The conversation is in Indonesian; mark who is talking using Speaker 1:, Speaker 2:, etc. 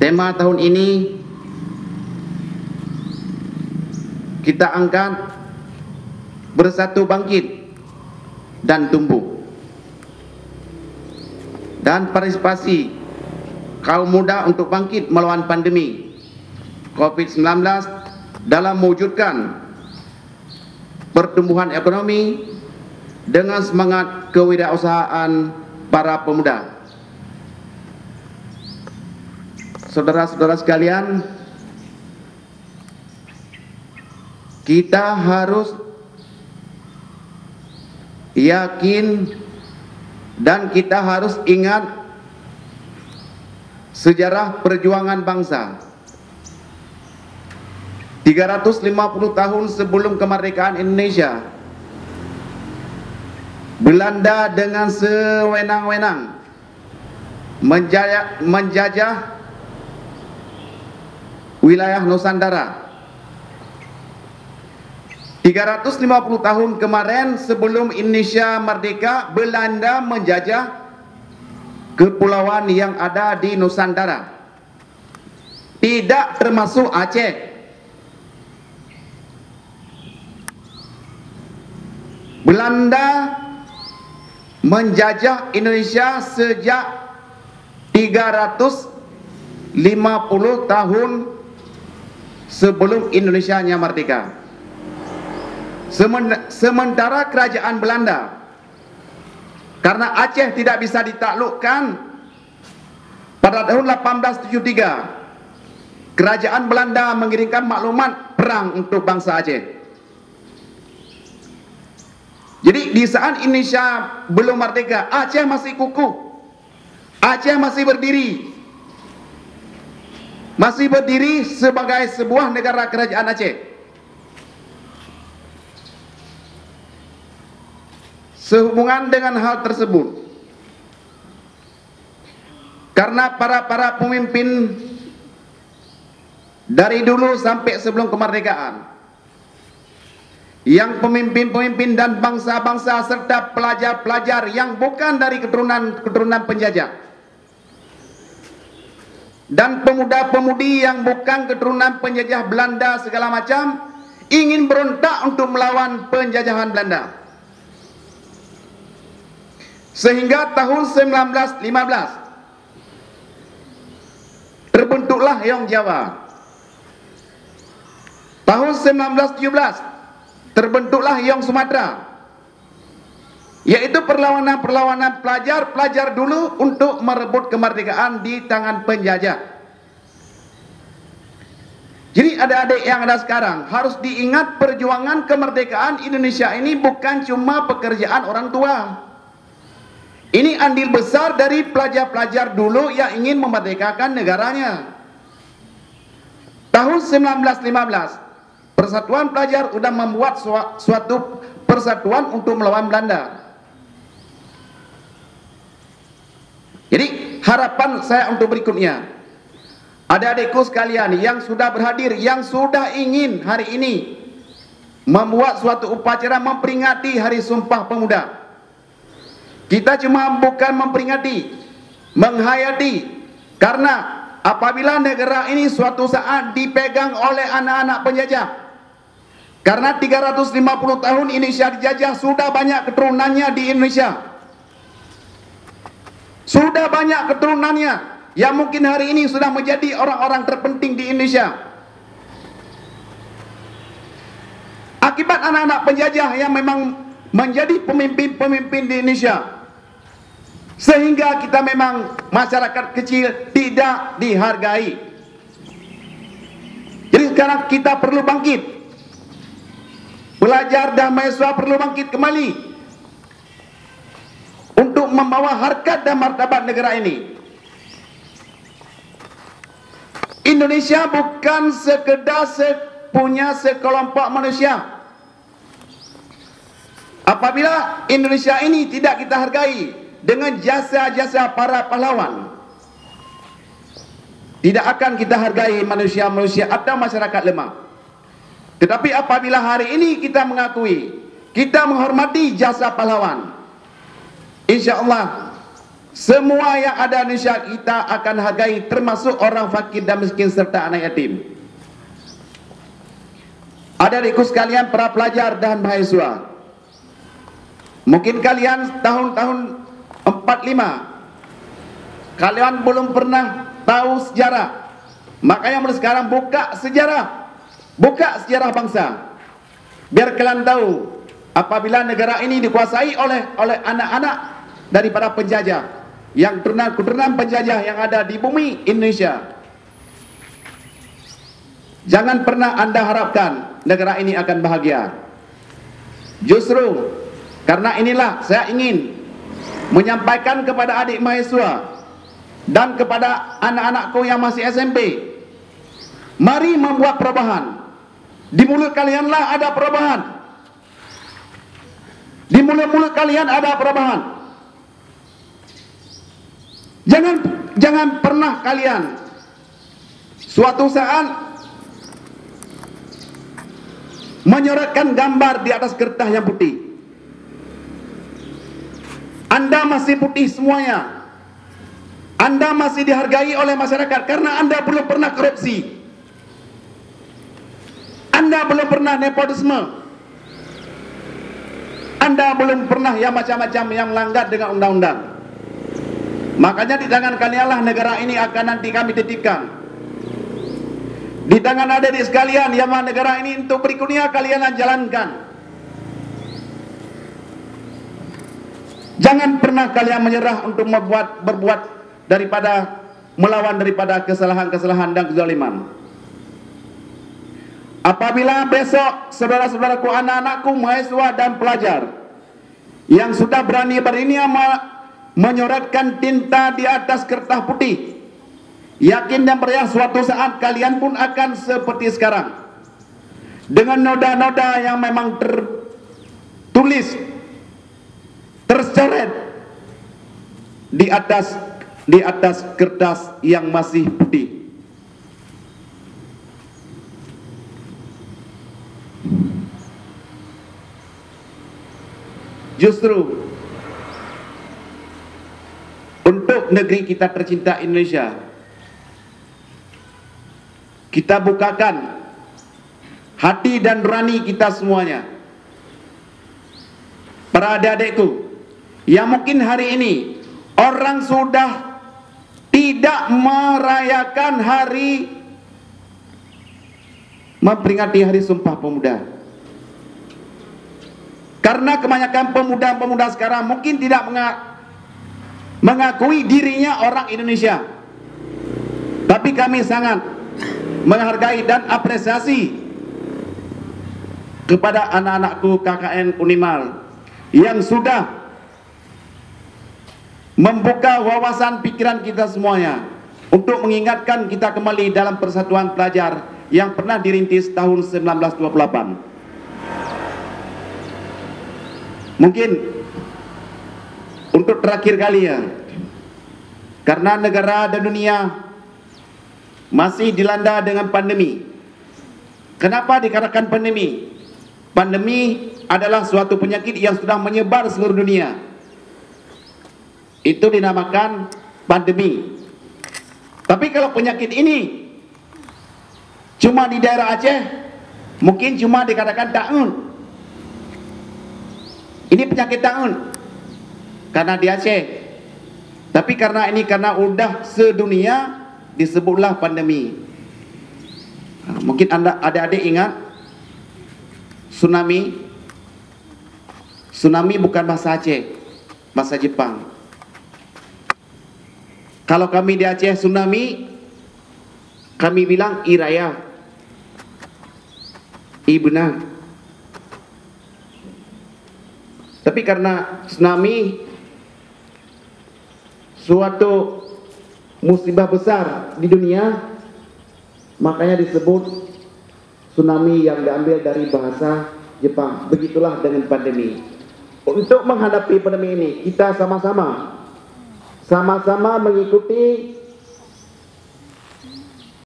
Speaker 1: Tema tahun ini kita angkat bersatu bangkit dan tumbuh, dan partisipasi kaum muda untuk bangkit melawan pandemi COVID-19 dalam mewujudkan pertumbuhan ekonomi dengan semangat kewirausahaan para pemuda. Saudara-saudara sekalian, kita harus yakin dan kita harus ingat sejarah perjuangan bangsa. 350 tahun sebelum kemerdekaan Indonesia, Belanda dengan sewenang-wenang menjajah wilayah Nusantara. 350 tahun kemarin sebelum Indonesia merdeka, Belanda menjajah kepulauan yang ada di Nusantara, tidak termasuk Aceh. Belanda menjajah Indonesia sejak 350 tahun sebelum Indonesianya merdeka. Sementara kerajaan Belanda, karena Aceh tidak bisa ditaklukkan pada tahun 1873, kerajaan Belanda mengirimkan maklumat perang untuk bangsa Aceh. Jadi di saat Indonesia belum merdeka, Aceh masih kukuh, Aceh masih berdiri sebagai sebuah negara kerajaan Aceh. Sehubungan dengan hal tersebut, karena para pemimpin dari dulu sampai sebelum kemerdekaan, yang pemimpin-pemimpin dan bangsa-bangsa serta pelajar-pelajar yang bukan dari keturunan penjajah, dan pemuda-pemudi yang bukan keturunan penjajah Belanda segala macam, ingin berontak untuk melawan penjajahan Belanda. Sehingga tahun 1915 terbentuklah Hayong Jawa. Tahun 1917 terbentuklah Hayong Sumatera, yaitu perlawanan pelajar dulu untuk merebut kemerdekaan di tangan penjajah. Jadi adik-adik yang ada sekarang harus diingat, perjuangan kemerdekaan Indonesia ini bukan cuma pekerjaan orang tua. Ini andil besar dari pelajar-pelajar dulu yang ingin memerdekakan negaranya. Tahun 1915, Persatuan Pelajar sudah membuat suatu persatuan untuk melawan Belanda. Jadi harapan saya untuk berikutnya, adik-adikku sekalian yang sudah berhadir, yang sudah ingin hari ini membuat suatu upacara memperingati Hari Sumpah Pemuda. Kita cuma bukan memperingati, menghayati, karena apabila negara ini suatu saat dipegang oleh anak-anak penjajah, karena 350 tahun Indonesia dijajah, sudah banyak keturunannya di Indonesia, sudah banyak keturunannya yang mungkin hari ini sudah menjadi orang-orang terpenting di Indonesia. Akibat anak-anak penjajah yang memang menjadi pemimpin-pemimpin di Indonesia, sehingga kita memang masyarakat kecil tidak dihargai. Jadi sekarang kita perlu bangkit, pelajar dan mahasiswa perlu bangkit kembali untuk membawa harkat dan martabat negara ini. Indonesia bukan sekedar punya sekelompok manusia. Apabila Indonesia ini tidak kita hargai dengan jasa-jasa para pahlawan, tidak akan kita hargai manusia-manusia atau masyarakat lemah. Tetapi apabila hari ini kita mengakui, kita menghormati jasa pahlawan, insya Allah Semua yang ada di Indonesia kita akan hargai, termasuk orang fakir dan miskin serta anak yatim. Adik-adikku sekalian, para pelajar dan mahasiswa, mungkin kalian tahun-tahun 45 kalian belum pernah tahu sejarah. Makanya mulai sekarang buka sejarah bangsa, biar kalian tahu apabila negara ini dikuasai oleh anak-anak daripada penjajah, yang keturunan penjajah yang ada di bumi Indonesia. Jangan pernah Anda harapkan negara ini akan bahagia. Justru karena inilah saya ingin menyampaikan kepada adik mahasiswa dan kepada anak-anakku yang masih SMP, mari membuat perubahan. Di mulut kalianlah ada perubahan. Di mulut-mulut kalian ada perubahan. Jangan pernah kalian suatu saat menyoratkan gambar di atas kertas yang putih. Anda masih putih semuanya. Anda masih dihargai oleh masyarakat karena Anda belum pernah korupsi. Anda belum pernah nepotisme. Anda belum pernah yang macam-macam yang melanggar dengan undang-undang. Makanya di tangan kalianlah negara ini akan nanti kami titipkan. Di tangan adik-adik sekalian yang negara ini untuk berikutnya kalian jalankan. Jangan pernah kalian menyerah untuk berbuat daripada melawan daripada kesalahan-kesalahan dan kezaliman. Apabila besok saudara-saudaraku, anak-anakku, mahasiswa dan pelajar yang sudah berani menyoratkan tinta di atas kertas putih, yakin dan percaya suatu saat kalian pun akan seperti sekarang, dengan noda-noda yang memang tertulis, tercoret di atas kertas yang masih putih. Justru untuk negeri kita tercinta Indonesia, kita bukakan hati dan nurani kita semuanya. Para adik-adikku yang mungkin hari ini orang sudah tidak merayakan memperingati hari Sumpah Pemuda, karena kebanyakan pemuda-pemuda sekarang mungkin tidak mengakui dirinya orang Indonesia. Tapi kami sangat menghargai dan apresiasi kepada anak-anakku KKN Unimal yang sudah membuka wawasan pikiran kita semuanya untuk mengingatkan kita kembali dalam persatuan pelajar yang pernah dirintis tahun 1928. Mungkin untuk terakhir kali ya, karena negara dan dunia masih dilanda dengan pandemi. Kenapa dikatakan pandemi? Pandemi adalah suatu penyakit yang sudah menyebar seluruh dunia. Itu dinamakan pandemi. Tapi kalau penyakit ini cuma di daerah Aceh, mungkin cuma dikatakan taun. Ini penyakit taun karena di Aceh. Tapi karena udah sedunia, disebutlah pandemi. Mungkin Anda adik-adik ingat tsunami. Tsunami bukan bahasa Aceh, bahasa Jepang. Kalau kami di Aceh tsunami, kami bilang iraya, benar. Tapi karena tsunami suatu musibah besar di dunia, makanya disebut tsunami yang diambil dari bahasa Jepang. Begitulah dengan pandemi. Untuk menghadapi pandemi ini, kita sama-sama mengikuti